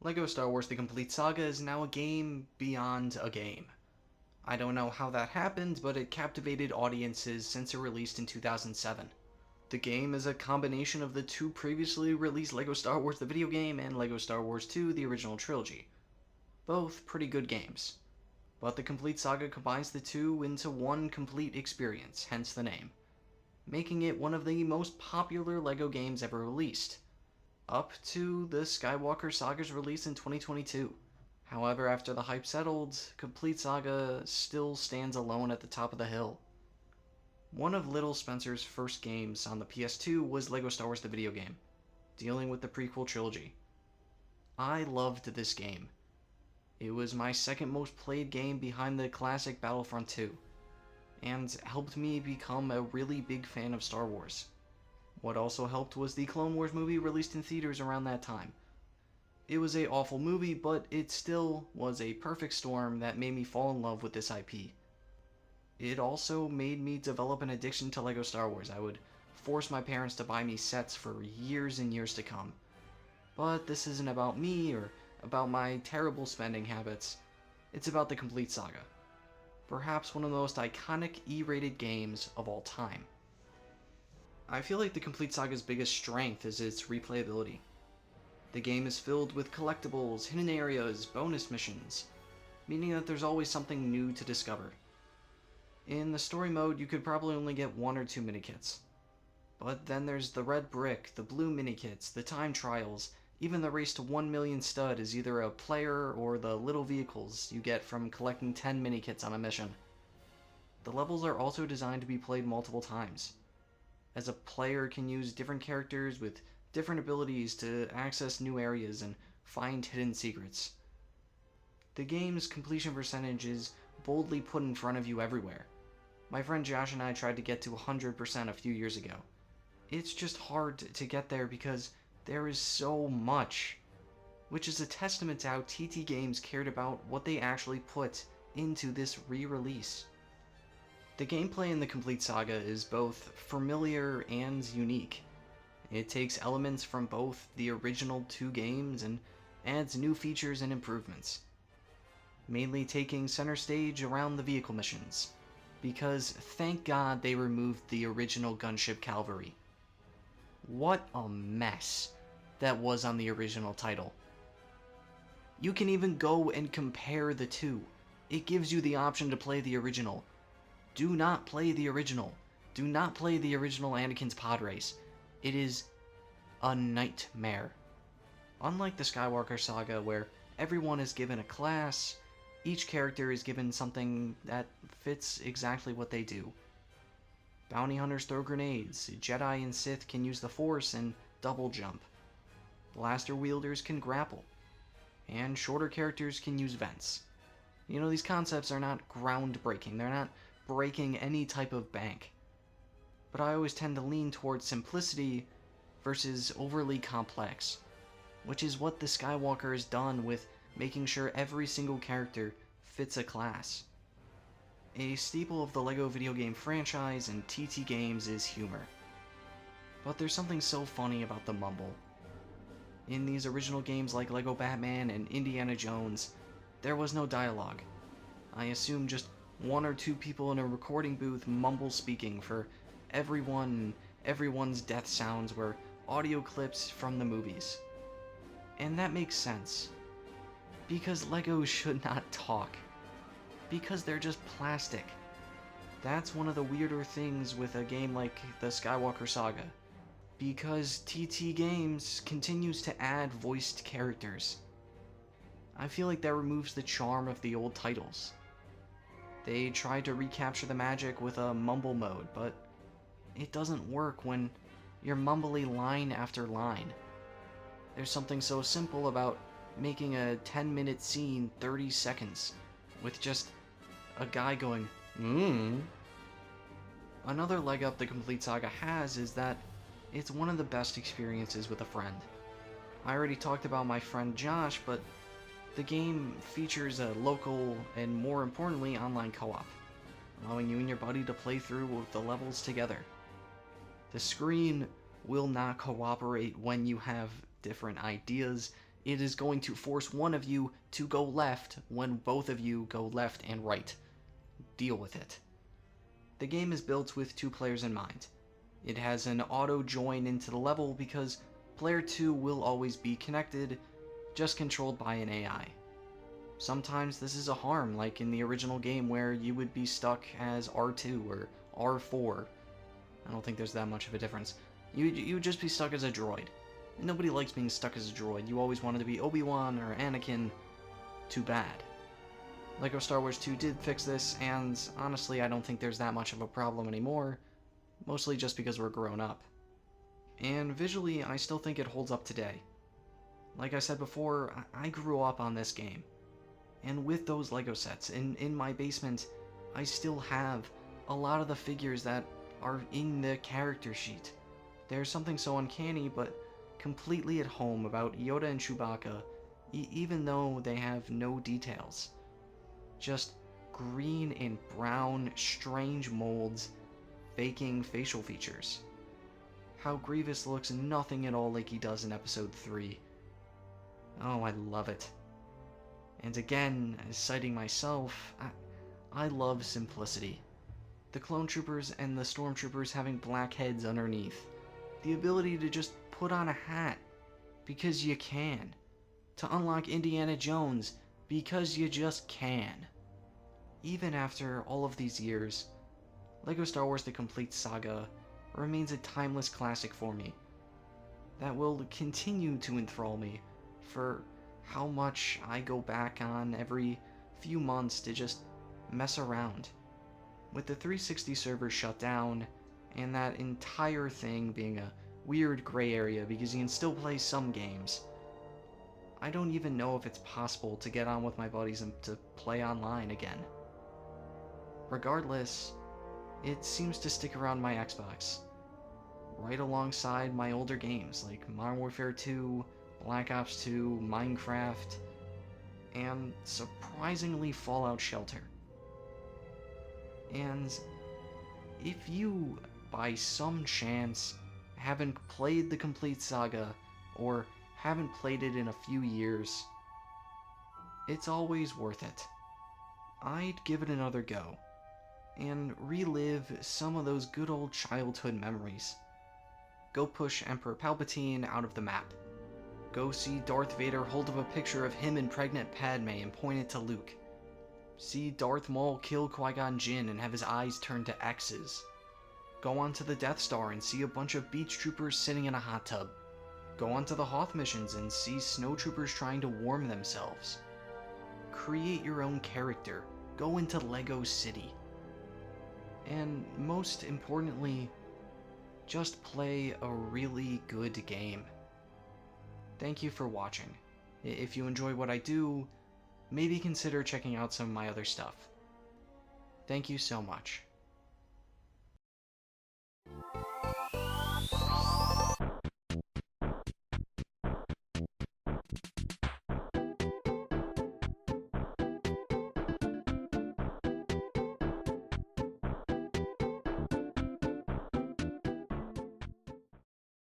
LEGO Star Wars The Complete Saga is now a game beyond a game. I don't know how that happened, but it captivated audiences since it released in 2007. The game is a combination of the two previously released LEGO Star Wars the video game and LEGO Star Wars 2 the original trilogy. Both pretty good games. But The Complete Saga combines the two into one complete experience, hence the name, making it one of the most popular LEGO games ever released, up to the Skywalker Saga's release in 2022. However, after the hype settled, Complete Saga still stands alone at the top of the hill. One of Little Spencer's first games on the PS2 was LEGO Star Wars the video game, dealing with the prequel trilogy. I loved this game. It was my second most played game behind the classic Battlefront 2, and helped me become a really big fan of Star Wars. What also helped was the Clone Wars movie released in theaters around that time. It was a awful movie, but it still was a perfect storm that made me fall in love with this IP. It also made me develop an addiction to LEGO Star Wars. I would force my parents to buy me sets for years and years to come. But this isn't about me or about my terrible spending habits. It's about the Complete Saga. Perhaps one of the most iconic E-rated games of all time. I feel like the Complete Saga's biggest strength is its replayability. The game is filled with collectibles, hidden areas, bonus missions, meaning that there's always something new to discover. In the story mode, you could probably only get 1 or 2 minikits. But then there's the red brick, the blue minikits, the time trials, even the race to 1 million stud is either a player or the little vehicles you get from collecting 10 minikits on a mission. The levels are also designed to be played multiple times, as a player can use different characters with different abilities to access new areas and find hidden secrets. The game's completion percentage is boldly put in front of you everywhere. My friend Josh and I tried to get to 100% a few years ago. It's just hard to get there because there is so much, which is a testament to how TT Games cared about what they actually put into this re-release. The gameplay in the Complete Saga is both familiar and unique. It takes elements from both the original 2 games and adds new features and improvements, mainly taking center stage around the vehicle missions, because thank God they removed the original gunship cavalry. What a mess that was on the original title. You can even go and compare the two. It gives you the option to play the original. Do not play the original. Do not play the original Anakin's pod race. It is a nightmare. Unlike the Skywalker Saga, where everyone is given a class, each character is given something that fits exactly what they do. Bounty hunters throw grenades, Jedi and Sith can use the Force and double jump. Blaster wielders can grapple, and shorter characters can use vents. You know, these concepts are not groundbreaking, they're not breaking any type of bank. But I always tend to lean towards simplicity versus overly complex, which is what the Skywalker has done with making sure every single character fits a class. A staple of the LEGO video game franchise and TT Games is humor. But there's something so funny about the mumble. In these original games like LEGO Batman and Indiana Jones, there was no dialogue. I assume just 1 or 2 people in a recording booth mumble speaking for everyone's death sounds were audio clips from the movies. And that makes sense. Because LEGO should not talk. Because they're just plastic. That's one of the weirder things with a game like the Skywalker Saga. Because TT Games continues to add voiced characters. I feel like that removes the charm of the old titles. They tried to recapture the magic with a mumble mode, but it doesn't work when you're mumbly line after line. There's something so simple about making a 10-minute scene 30 seconds, with just a guy going, Another leg up the Complete Saga has is that it's one of the best experiences with a friend. I already talked about my friend Josh, but the game features a local and, more importantly, online co-op, allowing you and your buddy to play through the levels together. The screen will not cooperate when you have different ideas. it is going to force one of you to go left when both of you go left and right. Deal with it. The game is built with 2 players in mind. It has an auto join into the level because player 2 will always be connected, just controlled by an AI. Sometimes this is a harm, like in the original game where you would be stuck as R2 or R4. I don't think there's that much of a difference. You would just be stuck as a droid. Nobody likes being stuck as a droid. You always wanted to be Obi-Wan or Anakin. Too bad. LEGO Star Wars 2 did fix this, and honestly I don't think there's that much of a problem anymore, mostly just because we're grown up. And visually, I still think it holds up today. Like I said before, I grew up on this game. And with those LEGO sets in my basement, I still have a lot of the figures that are in the character sheet. There's something so uncanny but completely at home about Yoda and Chewbacca, even though they have no details. Just green and brown, strange molds, faking facial features. How Grievous looks nothing at all like he does in Episode 3. Oh, I love it. And again, citing myself, I love simplicity. The clone troopers and the stormtroopers having black heads underneath. The ability to just put on a hat, because you can. To unlock Indiana Jones, because you just can. Even after all of these years, LEGO Star Wars The Complete Saga remains a timeless classic for me, that will continue to enthrall me for how much I go back on every few months to just mess around. With the 360 server shut down, and that entire thing being a weird gray area because you can still play some games, I don't even know if it's possible to get on with my buddies and to play online again. Regardless, it seems to stick around my Xbox, right alongside my older games like Modern Warfare 2, Black Ops 2, Minecraft, and surprisingly Fallout Shelter. And if you, by some chance, haven't played the complete saga, or haven't played it in a few years, it's always worth it. I'd give it another go, and relive some of those good old childhood memories. Go push Emperor Palpatine out of the map. Go see Darth Vader hold up a picture of him and pregnant Padme and point it to Luke. See Darth Maul kill Qui-Gon Jinn and have his eyes turn to X's. Go onto the Death Star and see a bunch of beach troopers sitting in a hot tub. Go onto the Hoth missions and see snowtroopers trying to warm themselves. Create your own character. Go into Lego City. And most importantly, just play a really good game. Thank you for watching. If you enjoy what I do, maybe consider checking out some of my other stuff. Thank you so much.